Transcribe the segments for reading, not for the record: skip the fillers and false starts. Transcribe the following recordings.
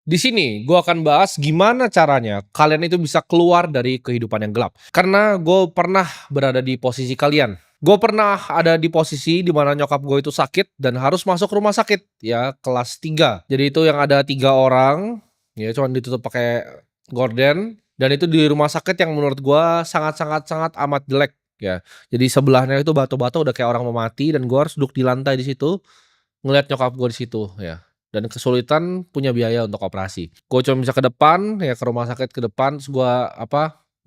Di sini gue akan bahas gimana caranya kalian itu bisa keluar dari kehidupan yang gelap. Karena gue pernah berada di posisi kalian. Gue pernah ada di posisi di mana nyokap gue itu sakit dan harus masuk rumah sakit ya kelas 3. Jadi itu yang ada 3 orang ya cuman ditutup pakai gorden dan itu di rumah sakit yang menurut gue sangat sangat sangat amat jelek ya. Jadi sebelahnya itu batu-batu udah kayak orang mau mati dan gue harus duduk di lantai di situ ngelihat nyokap gue di situ ya, dan kesulitan punya biaya untuk operasi. Gue cuma bisa ke depan, ya ke rumah sakit ke depan, terus gue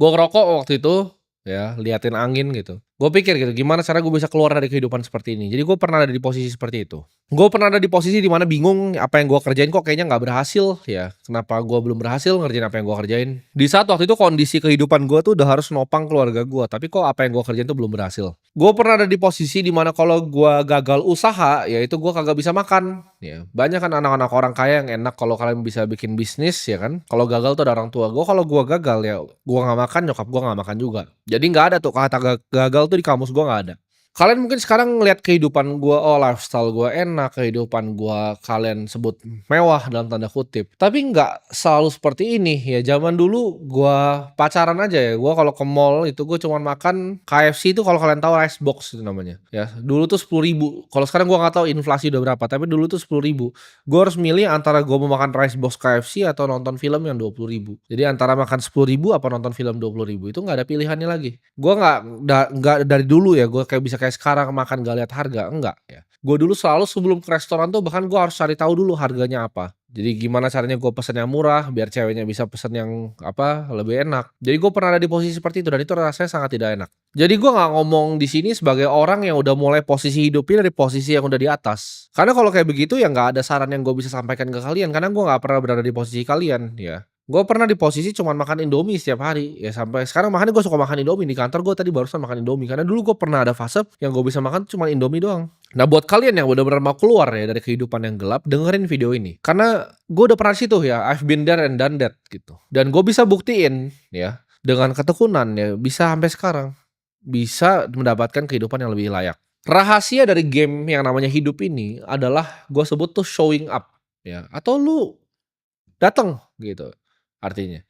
ngerokok waktu itu, ya liatin angin gitu. Gue pikir gitu, gimana cara gue bisa keluar dari kehidupan seperti ini. Jadi gue pernah ada di posisi seperti itu. Gue pernah ada di posisi di mana bingung apa yang gue kerjain kok kayaknya nggak berhasil ya. Kenapa gue belum berhasil ngerjain apa yang gue kerjain. Di saat waktu itu kondisi kehidupan gue tuh udah harus nopang keluarga gue, tapi kok apa yang gue kerjain tuh belum berhasil. Gue pernah ada di posisi di mana kalau gue gagal usaha, ya itu gue kagak bisa makan. Ya, banyak kan anak-anak orang kaya yang enak kalau kalian bisa bikin bisnis ya kan. Kalau gagal tuh ada orang tua. Gue kalau gue gagal ya gue nggak makan, nyokap gue nggak makan juga. Jadi nggak ada tuh kata gagal tuh di kamus gue nggak ada. Kalian mungkin sekarang ngelihat kehidupan gue, oh lifestyle gue enak, kehidupan gue kalian sebut mewah dalam tanda kutip. Tapi nggak selalu seperti ini ya. Zaman dulu gue pacaran aja ya. Gue kalau ke mall itu gue cuma makan KFC itu kalau kalian tahu rice box itu namanya. Ya dulu tuh 10.000. Kalau sekarang gue nggak tahu inflasi udah berapa. Tapi dulu tuh 10.000. Gue harus milih antara gue mau makan rice box KFC atau nonton film yang 20.000. Jadi antara makan 10.000 apa nonton film 20.000 itu nggak ada pilihannya lagi. Gue nggak dari dulu ya. Gue kayak bisa kayak sekarang makan gak lihat harga, enggak ya. Gue dulu selalu sebelum ke restoran tuh bahkan gue harus cari tahu dulu harganya apa. Jadi gimana caranya gue pesen yang murah biar ceweknya bisa pesen yang apa lebih enak. Jadi gue pernah ada di posisi seperti itu dan itu rasanya sangat tidak enak. Jadi gue nggak ngomong di sini sebagai orang yang udah mulai posisi hidupnya dari posisi yang udah di atas. Karena kalau kayak begitu ya nggak ada saran yang gue bisa sampaikan ke kalian karena gue nggak pernah berada di posisi kalian ya. Gue pernah di posisi cuman makan Indomie setiap hari, ya sampai sekarang makanya gue suka makan Indomie, di kantor gue tadi barusan makan Indomie, karena dulu gue pernah ada fase yang gue bisa makan cuma Indomie doang. Nah buat kalian yang bener-bener mau keluar ya dari kehidupan yang gelap, dengerin video ini. Karena gue udah pernah di situ ya, I've been there and done that gitu. Dan gue bisa buktiin ya, dengan ketekunan ya, bisa sampai sekarang. Bisa mendapatkan kehidupan yang lebih layak. Rahasia dari game yang namanya hidup ini adalah gue sebut tuh showing up ya, atau lu datang gitu artinya.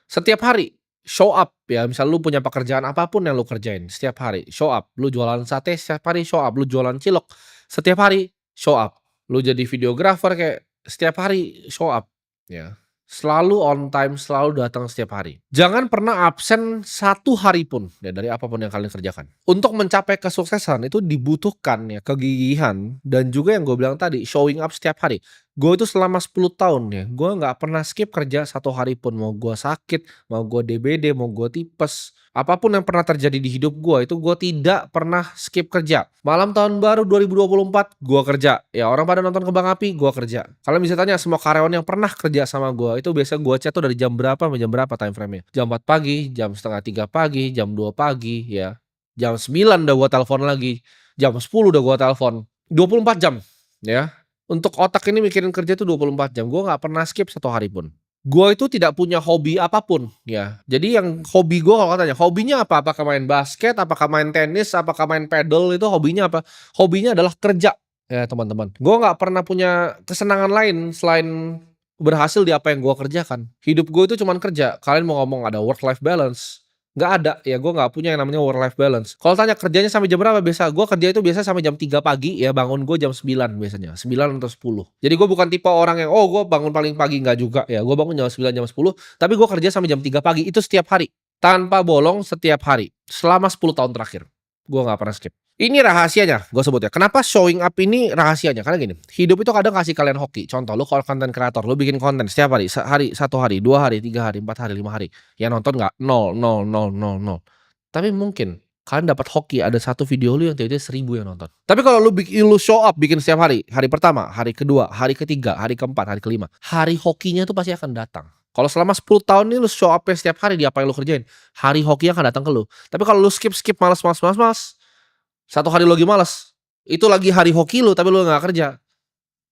Setiap hari show up ya, misal lu punya pekerjaan apapun yang lu kerjain setiap hari show up. Lu jualan sate setiap hari show up, lu jualan cilok setiap hari show up. Lu jadi videographer kayak setiap hari show up ya. Selalu on time, selalu datang setiap hari. Jangan pernah absen satu hari pun ya dari apapun yang kalian kerjakan. Untuk mencapai kesuksesan itu dibutuhkan ya kegigihan dan juga yang gue bilang tadi showing up setiap hari. Gue itu selama 10 tahun ya, gue nggak pernah skip kerja satu hari pun. Mau gue sakit, mau gue DBD, mau gue tipes. Apapun yang pernah terjadi di hidup gue itu gue tidak pernah skip kerja. Malam tahun baru 2024 gue kerja. Ya orang pada nonton kembang api gue kerja. Kalian bisa tanya semua karyawan yang pernah kerja sama gue itu biasa gue chat tuh dari jam berapa sampai jam berapa time frame-nya. Jam 4 pagi, jam setengah 3 pagi, jam 2 pagi ya. Jam 9 udah gue telepon lagi. Jam 10 udah gue telepon. 24 jam ya. Untuk otak ini mikirin kerja itu 24 jam. Gue nggak pernah skip satu hari pun. Gue itu tidak punya hobi apapun ya. Jadi yang hobi gue kalau katanya, hobinya apa? Apakah main basket, apakah main tenis, apakah main pedal, itu hobinya apa? Hobinya adalah kerja ya teman-teman. Gue nggak pernah punya kesenangan lain selain berhasil di apa yang gue kerjakan. Hidup gue itu cuman kerja. Kalian mau ngomong ada work life balance? Nggak ada, ya gue nggak punya yang namanya work life balance. Kalau tanya kerjanya sampai jam berapa biasa, gue kerja itu biasa sampai jam 3 pagi ya, bangun gue jam 9 biasanya, 9 atau 10. Jadi gue bukan tipe orang yang, oh gue bangun paling pagi, nggak juga ya, gue bangun jam 9 jam 10, tapi gue kerja sampai jam 3 pagi, itu setiap hari. Tanpa bolong setiap hari, selama 10 tahun terakhir. Gue nggak pernah skip. Ini rahasianya, gue sebut ya. Kenapa showing up ini rahasianya? Karena gini, hidup itu kadang kasih kalian hoki. Contoh, lu kalau konten kreator, lu bikin konten setiap hari, sehari, 1 hari, 2 hari, 3 hari, 4 hari, 5 hari. Yang nonton nggak? Nol, nol, nol, nol, nol. Tapi mungkin kalian dapat hoki ada satu video lu yang tiba-tiba 1.000 yang nonton. Tapi kalau lu show up bikin setiap hari, hari pertama, hari kedua, hari ketiga, hari keempat, hari kelima, hari hokinya tuh pasti akan datang. Kalau selama 10 tahun ini lu show up setiap hari di apa yang lu kerjain, hari hokinya akan datang ke lu. Tapi kalau lu skip malas, satu hari lu lagi malas, itu lagi hari hoki lu tapi lu nggak kerja.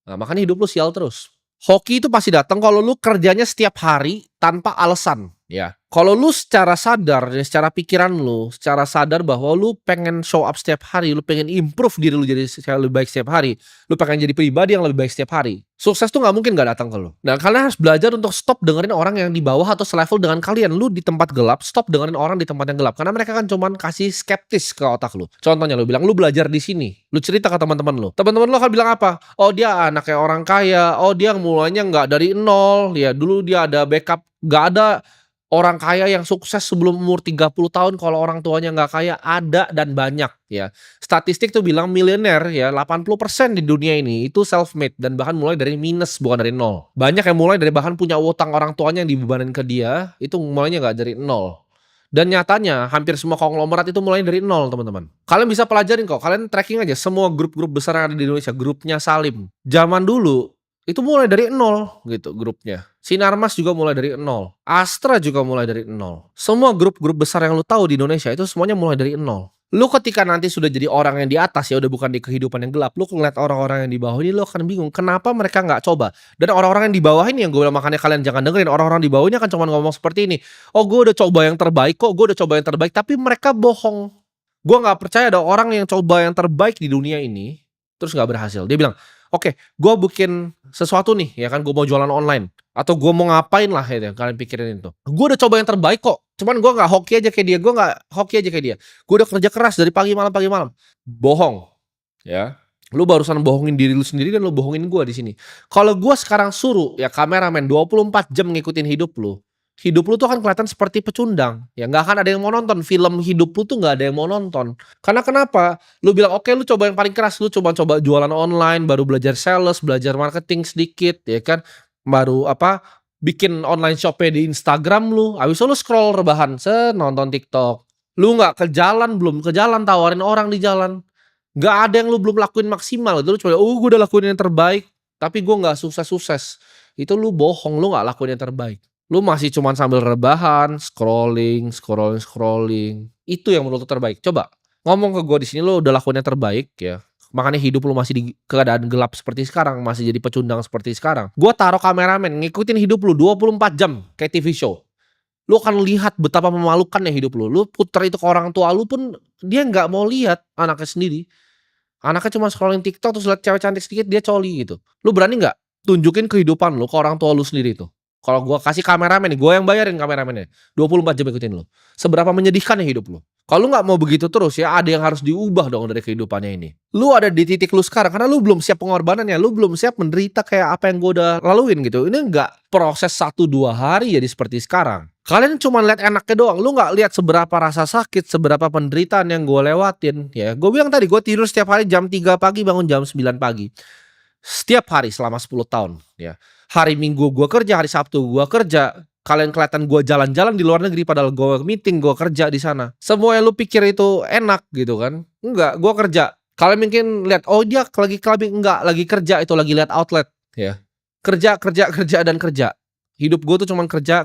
Nah, makanya hidup lu sial terus. Hoki itu pasti datang kalau lu kerjanya setiap hari tanpa alasan. Ya. Kalau lu secara sadar ya, secara pikiran lu, secara sadar bahwa lu pengen show up setiap hari, lu pengen improve diri lu jadi lebih baik setiap hari, lu pengen jadi pribadi yang lebih baik setiap hari. Sukses tuh nggak mungkin nggak datang ke lu. Nah, kalian harus belajar untuk stop dengerin orang yang di bawah atau selevel dengan kalian. Lu di tempat gelap, stop dengerin orang di tempat yang gelap. Karena mereka kan cuman kasih skeptis ke otak lu. Contohnya lu bilang lu belajar di sini. Lu cerita ke teman-teman lu. Teman-teman lu akan bilang apa? Oh, dia anaknya orang kaya. Oh, dia mulainya nggak dari nol. Ya, dulu dia ada backup. Nggak ada orang kaya yang sukses sebelum umur 30 tahun kalau orang tuanya nggak kaya, ada dan banyak ya. Statistik tuh bilang miliuner ya 80% di dunia ini itu self made dan bahkan mulai dari minus bukan dari nol. Banyak yang mulai dari bahkan punya utang orang tuanya yang dibebanin ke dia, itu mulainya nggak dari nol. Dan nyatanya hampir semua konglomerat itu mulai dari nol, teman-teman. Kalian bisa pelajarin kok, kalian tracking aja semua grup-grup besar yang ada di Indonesia, grupnya Salim. Zaman dulu itu mulai dari nol gitu grupnya. Sinarmas juga mulai dari nol. Astra juga mulai dari nol. Semua grup-grup besar yang lu tahu di Indonesia itu semuanya mulai dari nol. Lu ketika nanti sudah jadi orang yang di atas ya udah bukan di kehidupan yang gelap, lu ngeliat orang-orang yang di bawah ini lu akan bingung kenapa mereka nggak coba. Dan orang-orang yang di bawah ini yang gue bilang makanya kalian jangan dengerin orang-orang di bawah ini akan cuma ngomong seperti ini. Oh, gue udah coba yang terbaik kok, gue udah coba yang terbaik, tapi mereka bohong. Gue nggak percaya ada orang yang coba yang terbaik di dunia ini terus nggak berhasil. Dia bilang, oke, gue bikin sesuatu nih, ya kan, gue mau jualan online atau gue mau ngapain lah ya, kalian pikirin itu. Gue udah coba yang terbaik kok, cuman gue nggak hoki aja kayak dia, gue nggak hoki aja kayak dia. Gue udah kerja keras dari pagi malam, bohong, ya. Lu barusan bohongin diri lu sendiri dan lu bohongin gue di sini. Kalau gue sekarang suruh ya kameramen 24 jam ngikutin hidup lu tuh akan kelihatan seperti pecundang. Ya nggak akan ada yang mau nonton film hidup lu tuh nggak ada yang mau nonton. Karena kenapa? Lu bilang oke, lu coba yang paling keras, lu coba jualan online, baru belajar sales, belajar marketing sedikit, ya kan? Baru apa? Bikin online shopnya di Instagram lu. Habis itu lu scroll rebahan, nonton TikTok. Lu nggak ke jalan, belum ke jalan tawarin orang di jalan. Nggak ada yang lu belum lakuin maksimal. Itu lu coba, gue udah lakuin yang terbaik, tapi gue nggak sukses-sukses. Itu lu bohong, lu nggak lakuin yang terbaik. Lu masih cuman sambil rebahan, scrolling. Itu yang menurut lu terbaik. Coba ngomong ke gue di sini lu udah lakuin yang terbaik ya. Makanya hidup lu masih di keadaan gelap seperti sekarang, masih jadi pecundang seperti sekarang. Gua taruh kameramen ngikutin hidup lu 24 jam kayak TV show. Lu akan lihat betapa memalukannya hidup lu. Lu puter itu ke orang tua lu pun dia nggak mau lihat anaknya sendiri. Anaknya cuma scrolling TikTok terus lihat cewek cantik sedikit dia coli gitu. Lu berani nggak tunjukin kehidupan lu ke orang tua lu sendiri tuh? Kalau gua kasih kameramen nih, gua yang bayarin kameramennya. 24 jam ikutin lu. Seberapa menyedihkan ya hidup lu? Kalau lu nggak mau begitu terus ya ada yang harus diubah dong dari kehidupannya ini. Lu ada di titik lu sekarang karena lu belum siap pengorbanannya, lu belum siap menderita kayak apa yang gua udah laluin gitu. Ini nggak proses 1-2 hari jadi seperti sekarang. Kalian cuma lihat enaknya doang, lu nggak lihat seberapa rasa sakit, seberapa penderitaan yang gue lewatin. Ya, gue bilang tadi gue tidur setiap hari jam 3 pagi, bangun jam 9 pagi. Setiap hari selama 10 tahun. Ya, hari Minggu gue kerja, hari Sabtu gue kerja. Kalian kelihatan gue jalan-jalan di luar negeri padahal gue meeting, gue kerja di sana. Semua yang lu pikir itu enak gitu kan? Enggak, gue kerja. Kalian mungkin lihat, oh dia lagi clubbing, enggak, lagi kerja itu lagi lihat outlet. Ya, kerja dan kerja. Hidup gue tuh cuman kerja.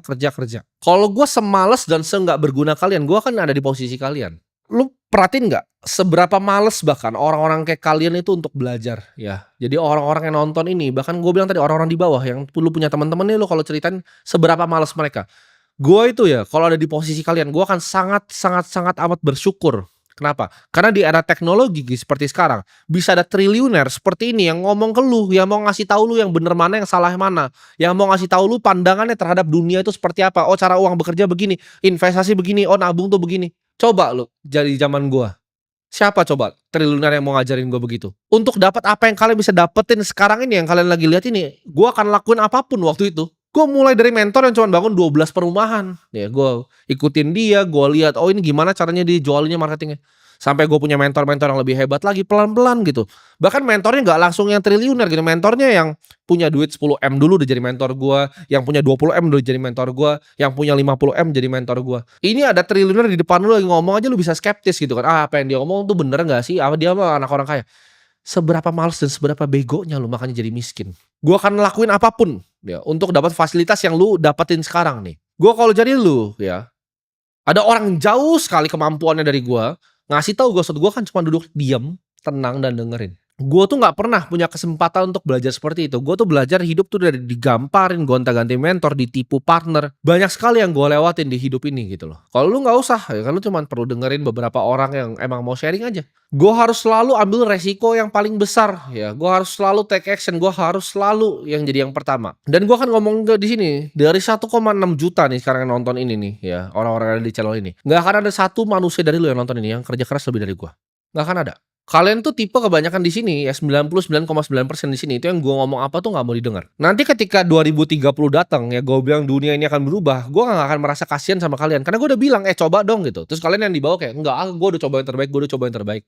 Kalau gue semales dan nggak berguna kalian, gue kan ada di posisi kalian. Lu perhatiin nggak seberapa males bahkan orang-orang kayak kalian itu untuk belajar ya. Jadi orang-orang yang nonton ini, bahkan gue bilang tadi orang-orang di bawah yang lu punya teman-teman nih, lu kalau ceritain seberapa males mereka. Gue itu ya kalau ada di posisi kalian, gue akan sangat amat bersyukur. Kenapa? Karena di era teknologi seperti sekarang bisa ada triliuner seperti ini yang ngomong ke lu, yang mau ngasih tahu lu yang bener mana, yang salah mana, yang mau ngasih tahu lu pandangannya terhadap dunia itu seperti apa. Oh, cara uang bekerja begini, investasi begini, oh nabung tuh begini. Coba lu jadi zaman gua. Siapa coba triliuner yang mau ngajarin gua begitu? Untuk dapat apa yang kalian bisa dapetin sekarang ini yang kalian lagi lihat ini, gua akan lakuin apapun waktu itu. Gue mulai dari mentor yang cuma bangun 12 perumahan. Ya, gue ikutin dia, gue lihat, oh ini gimana caranya dijualinnya marketingnya. Sampai gue punya mentor-mentor yang lebih hebat lagi, pelan-pelan gitu. Bahkan mentornya nggak langsung yang triliuner gitu. Mentornya yang punya duit 10M dulu udah jadi mentor gue. Yang punya 20M dulu jadi mentor gue. Yang punya 50M jadi mentor gue. Ini ada triliuner di depan lu lagi ngomong aja lu bisa skeptis gitu kan. Apa yang dia ngomong tuh bener gak sih? Apa dia mah anak orang kaya? Seberapa males dan seberapa begonya lu makanya jadi miskin. Gue akan lakuin apapun ya untuk dapat fasilitas yang lu dapetin sekarang nih. Gue kalau jadi lu ya, ada orang jauh sekali kemampuannya dari gue, ngasih tahu gue, gue kan cuma duduk diam, tenang dan dengerin. Gue tuh nggak pernah punya kesempatan untuk belajar seperti itu. Gue tuh belajar hidup tuh dari digamparin, gonta-ganti mentor, ditipu partner. Banyak sekali yang gue lewatin di hidup ini gitu loh. Kalau lu nggak usah, ya kan lu cuman perlu dengerin beberapa orang yang emang mau sharing aja. Gue harus selalu ambil resiko yang paling besar ya. Gue harus selalu take action. Gue harus selalu yang jadi yang pertama. Dan gue akan ngomong di sini dari 1,6 juta nih sekarang yang nonton ini nih ya, orang-orang yang ada di channel ini. Nggak akan ada satu manusia dari lu yang nonton ini yang kerja keras lebih dari gue. Nggak akan ada. Kalian tuh tipe kebanyakan di sini ya 99,9% di sini itu yang gua ngomong apa tuh nggak mau didengar. Nanti ketika 2030 datang ya gua bilang dunia ini akan berubah, gua nggak akan merasa kasihan sama kalian karena gua udah bilang, coba dong," gitu. Terus kalian yang di bawah kayak, "Enggak gua udah coba yang terbaik, gua udah coba yang terbaik."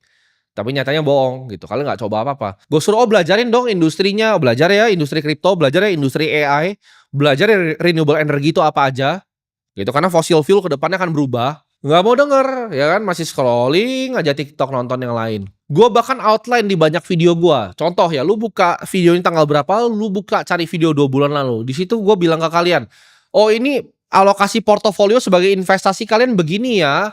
Tapi nyatanya bohong gitu, kalian nggak coba apa-apa. Gue suruh, belajarin dong industrinya, belajar ya industri kripto, belajar ya industri AI, belajar ya renewable energy itu apa aja, gitu. Karena fossil fuel ke depannya akan berubah. Nggak mau denger, ya kan, masih scrolling aja TikTok nonton yang lain. Gue bahkan outline di banyak video gue. Contoh ya, lu buka video ini tanggal berapa, lu buka cari video 2 bulan lalu. Di situ gue bilang ke kalian, oh ini alokasi portofolio sebagai investasi kalian begini ya.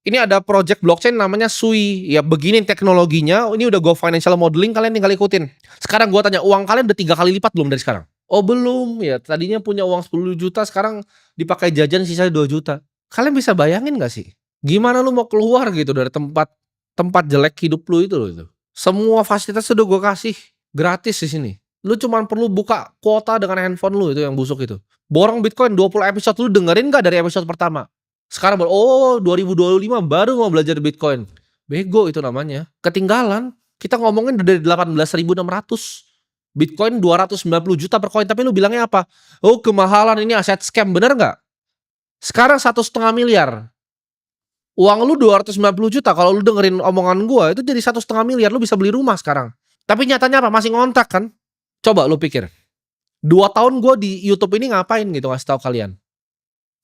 Ini ada project blockchain namanya Sui. Ya begini teknologinya, ini udah go financial modeling, kalian tinggal ikutin. Sekarang gue tanya, uang kalian udah 3 kali lipat belum dari sekarang? Oh belum, ya tadinya punya uang 10 juta, sekarang dipakai jajan sisa 2 juta. Kalian bisa bayangin gak sih? Gimana lu mau keluar gitu dari tempat tempat jelek hidup lu itu loh itu. Semua fasilitas udah gue kasih gratis di sini. Lu cuman perlu buka kuota dengan handphone lu itu yang busuk itu. Borong Bitcoin 20 episode lu dengerin gak dari episode pertama? Sekarang baru 2025 baru mau belajar Bitcoin. Bego itu namanya. Ketinggalan. Kita ngomongin dari 18.600. Bitcoin 290 juta per koin, tapi lu bilangnya apa? Oh, kemahalan, ini aset scam, bener nggak? Sekarang 1,5 miliar. Uang lu 290 juta, kalau lu dengerin omongan gua itu jadi 1,5 miliar, lu bisa beli rumah sekarang. Tapi nyatanya apa? Masih ngontrak kan? Coba lu pikir. 2 tahun gua di YouTube ini ngapain gitu ngasih tahu kalian.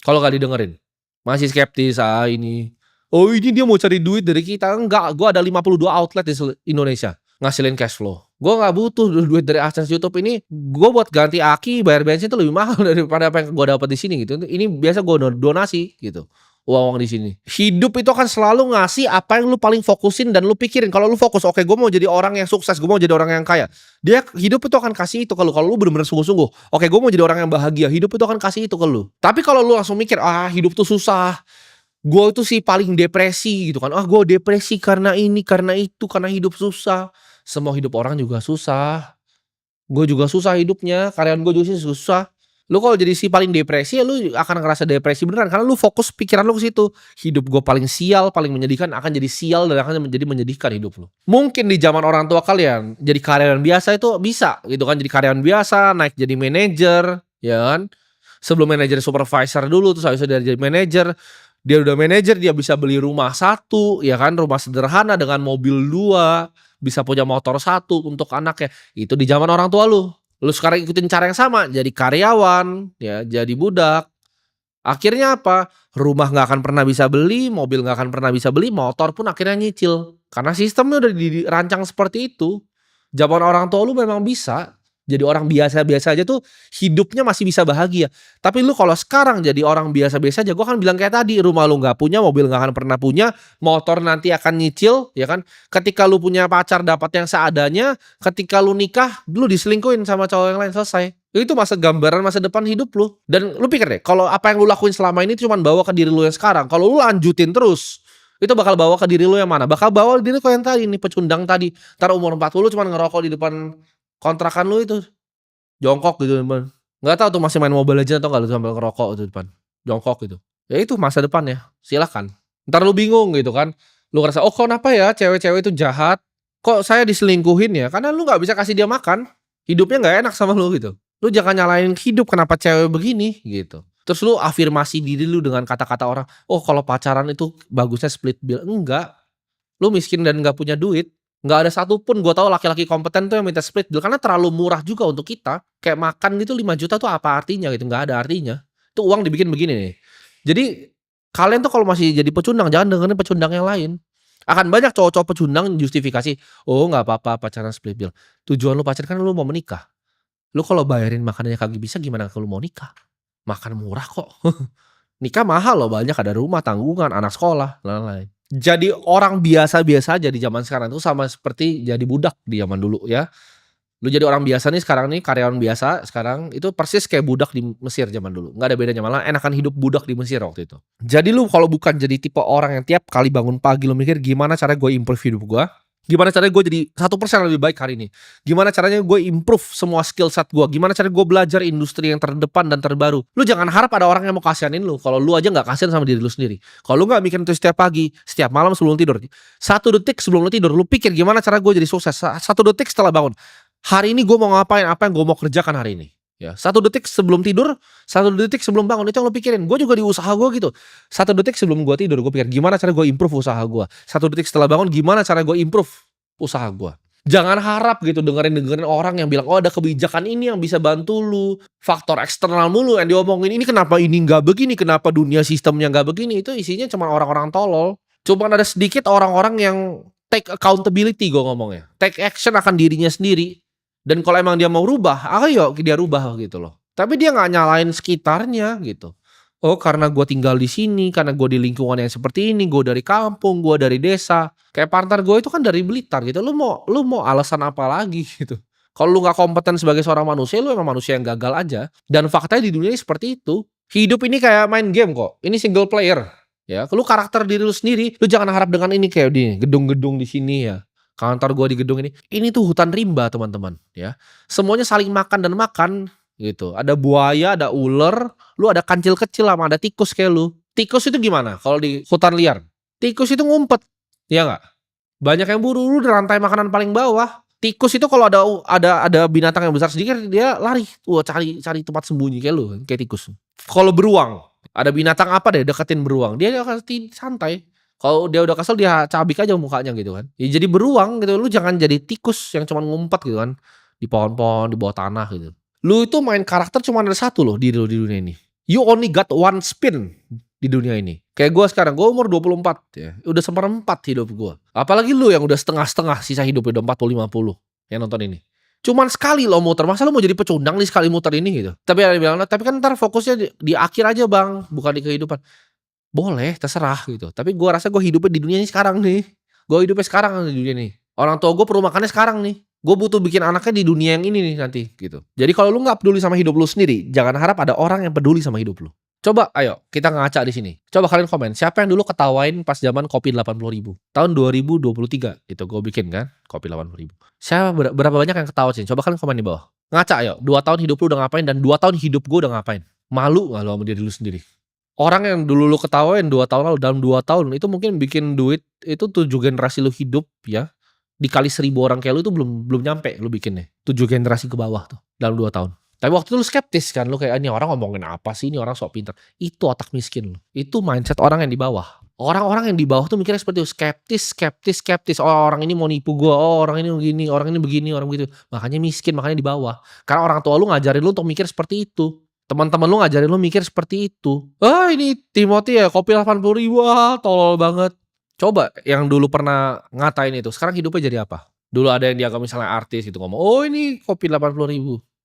Kalau nggak didengerin. Masih skeptis ini. Oh, ini dia mau cari duit dari kita. Enggak, gua ada 52 outlet di Indonesia ngasilin cash flow. Gua nggak butuh duit dari AdSense YouTube ini. Gua buat ganti aki, bayar bensin itu lebih mahal daripada apa yang gua dapat di sini gitu. Ini biasa gua donasi gitu. Uang di sini. Hidup itu akan selalu ngasih apa yang lu paling fokusin dan lu pikirin. Kalau lu fokus, oke, gue mau jadi orang yang sukses, gue mau jadi orang yang kaya. Dia hidup itu akan kasih itu kalau lu bener-bener sungguh-sungguh. Oke, gue mau jadi orang yang bahagia. Hidup itu akan kasih itu ke lu. Tapi kalau lu langsung mikir, hidup tuh susah. Gue itu sih paling depresi gitu kan. Gue depresi karena ini, karena itu, karena hidup susah. Semua hidup orang juga susah. Gue juga susah hidupnya. Karyawan gue juga sih susah. Lu kalau jadi si paling depresi ya lu akan ngerasa depresi beneran karena lu fokus pikiran lu ke situ. Hidup gue paling sial, paling menyedihkan akan jadi sial dan akan menjadi menyedihkan hidup lu. Mungkin di zaman orang tua kalian jadi karyawan biasa itu bisa gitu kan, jadi karyawan biasa, naik jadi manajer, ya kan? Sebelum manajer supervisor dulu terus habis itu dia jadi manajer. Dia udah manajer, dia bisa beli rumah satu, ya kan, rumah sederhana dengan mobil 2, bisa punya motor 1 untuk anaknya. Itu di zaman orang tua lu. Lu sekarang ikutin cara yang sama, jadi karyawan, ya, jadi budak. Akhirnya apa? Rumah nggak akan pernah bisa beli, mobil nggak akan pernah bisa beli, motor pun akhirnya nyicil. Karena sistemnya udah dirancang seperti itu. Zaman orang tua lu memang bisa. Jadi orang biasa-biasa aja tuh hidupnya masih bisa bahagia. Tapi lu kalau sekarang jadi orang biasa-biasa aja, gua kan bilang kayak tadi, rumah lu nggak punya, mobil nggak akan pernah punya, motor nanti akan nyicil, ya kan? Ketika lu punya pacar dapat yang seadanya, ketika lu nikah, lu diselingkuhin sama cowok yang lain, selesai. Itu gambaran masa depan hidup lu. Dan lu pikir deh, kalau apa yang lu lakuin selama ini cuma bawa ke diri lu yang sekarang. Kalau lu lanjutin terus, itu bakal bawa ke diri lu yang mana? Bakal bawa diri lu yang tadi nih, pecundang tadi. Entar umur 40 cuma ngerokok di depan kontrakan lu itu, jongkok gitu depan. Nggak tahu tuh masih main Mobile Legends atau nggak lu sambil ngerokok itu depan, jongkok gitu. Ya itu masa depan ya, silakan. Entar lu bingung gitu kan. Lu ngerasa, "Oh kenapa ya cewek-cewek itu jahat? Kok saya diselingkuhin ya?" Karena lu nggak bisa kasih dia makan. Hidupnya nggak enak sama lu gitu. Lu jangan nyalain hidup kenapa cewek begini gitu. Terus lu afirmasi diri lu dengan kata-kata orang, "Oh kalau pacaran itu bagusnya split bill." Enggak. Lu miskin dan nggak punya duit. Nggak ada satupun gue tahu laki-laki kompeten tuh yang minta split bill karena terlalu murah juga untuk kita. Kayak makan gitu 5 juta tuh apa artinya gitu, nggak ada artinya. Itu uang dibikin begini nih. Jadi kalian tuh kalau masih jadi pecundang jangan dengerin pecundang yang lain. Akan banyak cowok-cowok pecundang justifikasi, "Oh nggak apa-apa pacaran split bill." Tujuan lu pacaran kan lu mau menikah. Lu kalau bayarin makanannya kagak bisa gimana kalau mau nikah? Makan murah kok. Nikah mahal loh, banyak ada rumah, tanggungan, anak sekolah, lain-lain. Jadi orang biasa-biasa aja di zaman sekarang itu sama seperti jadi budak di zaman dulu ya. Lu jadi orang biasa nih sekarang nih, karyawan biasa sekarang, itu persis kayak budak di Mesir zaman dulu, nggak ada bedanya, malah enakan hidup budak di Mesir waktu itu. Jadi lu kalau bukan jadi tipe orang yang tiap kali bangun pagi lu mikir, "Gimana caranya gue improve hidup gua? Gimana caranya gue jadi 1% lebih baik hari ini? Gimana caranya gue improve semua skill set gua? Gimana caranya gue belajar industri yang terdepan dan terbaru?" Lu jangan harap ada orang yang mau kasihanin lu, kalau lu aja nggak kasihan sama diri lu sendiri. Kalau lu nggak mikirin itu setiap pagi, setiap malam sebelum tidur, 1 detik sebelum lu tidur, lu pikir, "Gimana cara gue jadi sukses?" 1 detik setelah bangun, hari ini gue mau ngapain, apa yang gue mau kerjakan hari ini. Ya, 1 detik sebelum tidur, 1 detik sebelum bangun, itu yang lo pikirin. Gue juga di usaha gue gitu. 1 detik sebelum gue tidur, gue pikir gimana cara gue improve usaha gue. 1 detik setelah bangun, gimana cara gue improve usaha gue. Jangan harap gitu dengerin orang yang bilang, oh ada kebijakan ini yang bisa bantu lu, faktor eksternal mulu yang diomongin, ini kenapa ini nggak begini, kenapa dunia sistemnya nggak begini. Itu isinya cuma orang-orang tolol. Cuma ada sedikit orang-orang yang take accountability, gue ngomongnya, take action akan dirinya sendiri. Dan kalau emang dia mau rubah, ayo dia rubah gitu loh. Tapi dia nggak nyalain sekitarnya gitu. Oh karena gue tinggal di sini, karena gue di lingkungan yang seperti ini, gue dari kampung, gue dari desa. Kayak partner gue itu kan dari Blitar gitu. Lu mau alasan apa lagi gitu. Kalau lu nggak kompeten sebagai seorang manusia, lu emang manusia yang gagal aja. Dan faktanya di dunia ini seperti itu. Hidup ini kayak main game kok. Ini single player. Ya, lu karakter diri lu sendiri. Lu jangan harap dengan ini kayak di gedung-gedung di sini ya. Kantor gua di gedung ini tuh hutan rimba teman-teman ya. Semuanya saling makan dan makan gitu. Ada buaya, ada ular, lu ada kancil kecil sama ada tikus kayak lu. Tikus itu gimana kalau di hutan liar? Tikus itu ngumpet, ya nggak? Banyak yang buru, lu di rantai makanan paling bawah. Tikus itu kalau ada binatang yang besar sedikit dia lari, wah cari cari tempat sembunyi kayak lu, kayak tikus. Kalau beruang, ada binatang apa deh deketin beruang, dia akan santai. Kalau dia udah kesel dia cabik aja mukanya gitu kan. Ya jadi beruang gitu, lu jangan jadi tikus yang cuman ngumpet gitu kan. Di pohon-pohon, di bawah tanah gitu. Lu itu main karakter cuma ada satu loh di dunia ini. You only got one spin di dunia ini. Kayak gue sekarang, gue umur 24 ya. Udah seperempat hidup gue. Apalagi lu yang udah setengah-setengah sisa hidup udah 40-50 yang nonton ini. Cuman sekali lo muter, masa lo mau jadi pecundang nih sekali muter ini gitu. Tapi ada yang bilang, tapi kan ntar fokusnya di akhir aja bang, bukan di kehidupan. Boleh, terserah gitu. Tapi gue rasa gue hidupnya di dunia ini sekarang nih. Gue hidupnya sekarang di dunia nih. Orang tua gue perlu makannya sekarang nih. Gue butuh bikin anaknya di dunia yang ini nih nanti gitu. Jadi kalau lu nggak peduli sama hidup lu sendiri, jangan harap ada orang yang peduli sama hidup lu. Coba, ayo kita ngaca di sini. Coba kalian komen, siapa yang dulu ketawain pas zaman kopi 80.000? Tahun 2023 itu gue bikin kan, kopi 80.000. Siapa berapa banyak yang ketawa sih? Coba kalian komen di bawah. Ngaca ayo, 2 tahun hidup lu udah ngapain dan 2 tahun hidup gue udah ngapain? Malu nggak lu sama diri lu sendiri? Orang yang dulu lu ketawain 2 tahun lalu, dalam 2 tahun itu mungkin bikin duit itu 7 generasi lu hidup ya. Dikali 1.000 orang kayak lu itu belum nyampe lu bikinnya. 7 generasi ke bawah tuh dalam 2 tahun. Tapi waktu itu lu skeptis kan, lu kayak ini orang ngomongin apa sih, ini orang sok pintar. Itu otak miskin lu. Itu mindset orang yang di bawah. Orang-orang yang di bawah tuh mikirnya seperti itu, skeptis. Oh, orang ini mau nipu gua, oh orang ini begini, orang ini begini, orang begitu. Makanya miskin, makanya di bawah. Karena orang tua lu ngajarin lu untuk mikir seperti itu. Teman-teman lu ngajarin lu mikir seperti itu. Ah ini Timothy ya kopi 80.000, wah tolol banget. Coba yang dulu pernah ngatain itu, sekarang hidupnya jadi apa? Dulu ada yang dianggap misalnya artis gitu ngomong, oh ini kopi 80.000.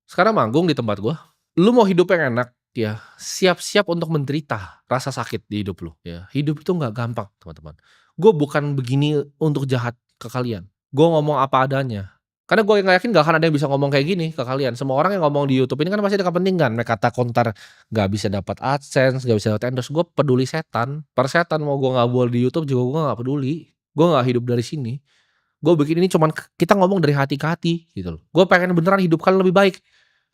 Sekarang manggung di tempat gua. Lu mau hidup yang enak, ya siap-siap untuk menderita rasa sakit di hidup lu. Ya hidup itu nggak gampang teman-teman. Gue bukan begini untuk jahat ke kalian. Gue ngomong apa adanya. Karena gue nggak yakin gak akan ada yang bisa ngomong kayak gini ke kalian. Semua orang yang ngomong di YouTube ini kan pasti ada kepentingan. Mereka kata kontar nggak bisa dapat AdSense, nggak bisa dapat endorse. Gue peduli setan. Per setan mau gue nggak boleh di YouTube juga gue nggak peduli. Gue nggak hidup dari sini. Gue bikin ini cuman kita ngomong dari hati ke hati gitu loh. Gue pengen beneran hidup kalian lebih baik.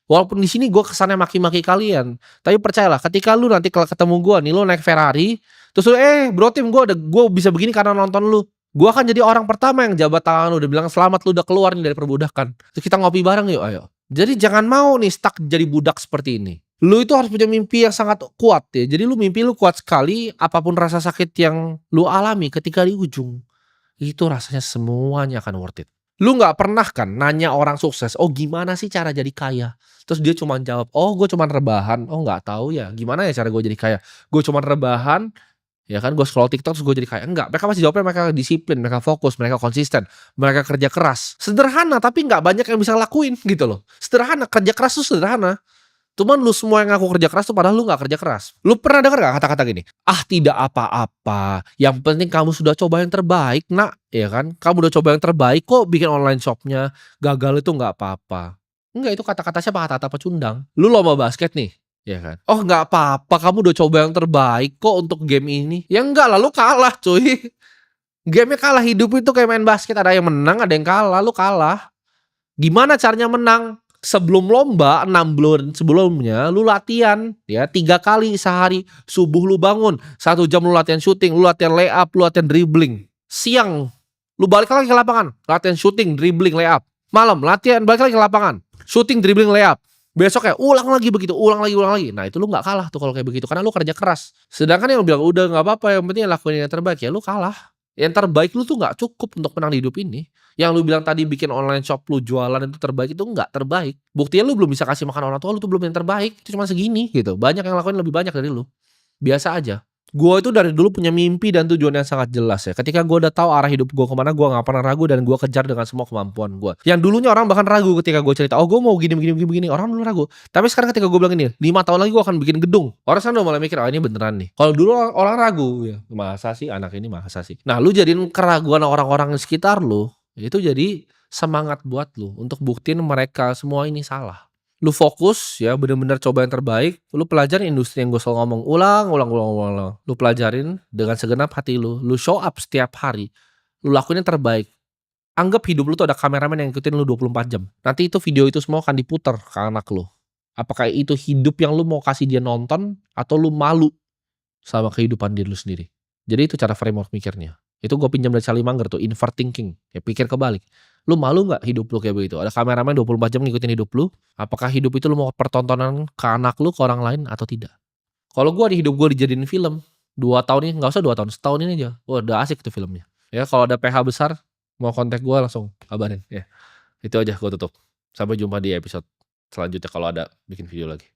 Walaupun di sini gue kesannya maki-maki kalian, tapi percayalah, ketika lu nanti kalau ketemu gue nih, lu naik Ferrari, terus lu, bro tim gue bisa begini karena nonton lu. Gue akan jadi orang pertama yang jabat tangan lu udah bilang selamat lu udah keluar nih dari perbudakan. Terus kita ngopi bareng yuk, ayo. Jadi jangan mau nih stuck jadi budak seperti ini. Lu itu harus punya mimpi yang sangat kuat ya. Jadi lu mimpi lu kuat sekali, apapun rasa sakit yang lu alami ketika di ujung, itu rasanya semuanya akan worth it. Lu nggak pernah kan nanya orang sukses, oh gimana sih cara jadi kaya? Terus dia cuma jawab, oh gue cuma rebahan, oh nggak tahu ya, gimana ya cara gue jadi kaya? Gue cuma rebahan, ya kan gue scroll TikTok terus gue jadi kaya. Enggak, mereka masih jawabnya mereka disiplin, mereka fokus, mereka konsisten, mereka kerja keras. Sederhana tapi nggak banyak yang bisa lakuin gitu loh. Sederhana, kerja keras tuh sederhana. Cuman lu semua yang ngaku kerja keras tuh padahal lu nggak kerja keras. Lu pernah dengar nggak kata-kata gini? "Ah, tidak apa-apa, yang penting kamu sudah coba yang terbaik, Nak." Ya kan? "Kamu udah coba yang terbaik kok bikin online shop-nya, gagal itu nggak apa-apa." Enggak, itu kata-kata siapa? Kata-kata pecundang. Lu lomba basket nih, ya kan? "Oh, nggak apa-apa, kamu udah coba yang terbaik kok untuk game ini." Ya enggak lah, lu kalah cuy. Game-nya kalah, hidup itu kayak main basket, ada yang menang, ada yang kalah, lu kalah. Gimana caranya menang? Sebelum lomba 6 bulan sebelumnya lu latihan ya 3 kali sehari. Subuh lu bangun 1 jam lu latihan syuting, lu latihan layup, lu latihan dribbling. Siang lu balik lagi ke lapangan, latihan syuting, dribbling, layup. Malam latihan balik lagi ke lapangan, syuting, dribbling, layup. Besoknya ulang lagi begitu, ulang lagi, ulang lagi. Nah, itu lu nggak kalah tuh kalau kayak begitu karena lu kerja keras. Sedangkan yang bilang udah nggak apa-apa, yang penting lakuin yang terbaik, ya lu kalah. Yang terbaik lu tuh nggak cukup untuk menang di hidup ini. Yang lu bilang tadi bikin online shop lu jualan itu terbaik, itu nggak terbaik. Buktinya lu belum bisa kasih makan orang tua lu tuh belum yang terbaik, itu cuma segini gitu. Banyak yang lakuin lebih banyak dari lu. Biasa aja. Gua itu dari dulu punya mimpi dan tujuan yang sangat jelas ya. Ketika gua udah tahu arah hidup gua kemana, gua nggak pernah ragu dan gua kejar dengan semua kemampuan gua. Yang dulunya orang bahkan ragu ketika gua cerita, "Oh, gua mau gini begini begini begini." Orang dulu ragu. Tapi sekarang ketika gua bilang ini, 5 tahun lagi gua akan bikin gedung. Orang sekarang udah mulai mikir, "Oh, ini beneran nih." Kalau dulu orang ragu ya, "Masa sih anak ini, masa sih?" Nah, lu jadiin keraguan orang-orang di sekitar lu, itu jadi semangat buat lu untuk buktiin mereka semua ini salah. Lu fokus ya bener-bener coba yang terbaik, lu pelajarin industri yang gue selalu ngomong, ulang ulang ulang ulang ulang. Lu pelajarin dengan segenap hati lu show up setiap hari, lu lakuin yang terbaik. Anggap hidup lu tuh ada kameramen yang ngikutin lu 24 jam. Nanti itu video itu semua akan diputar ke anak lu. Apakah itu hidup yang lu mau kasih dia nonton atau lu malu sama kehidupan diri lu sendiri? Jadi itu cara framework mikirnya. Itu gue pinjam dari Charlie Munger tuh, invert thinking. Ya pikir kebalik. Lu malu nggak hidup lu kayak begitu? Ada kameramen 24 jam ngikutin hidup lu. Apakah hidup itu lu mau pertontonan ke anak lu, ke orang lain atau tidak? Kalau gue di hidup gue dijadiin film 2 tahun ini, nggak usah 2 tahun, setahun ini aja. Wah, udah asik tuh filmnya. Ya kalau ada PH besar mau kontak gue langsung kabarin ya. Itu aja gue tutup. Sampai jumpa di episode selanjutnya kalau ada bikin video lagi.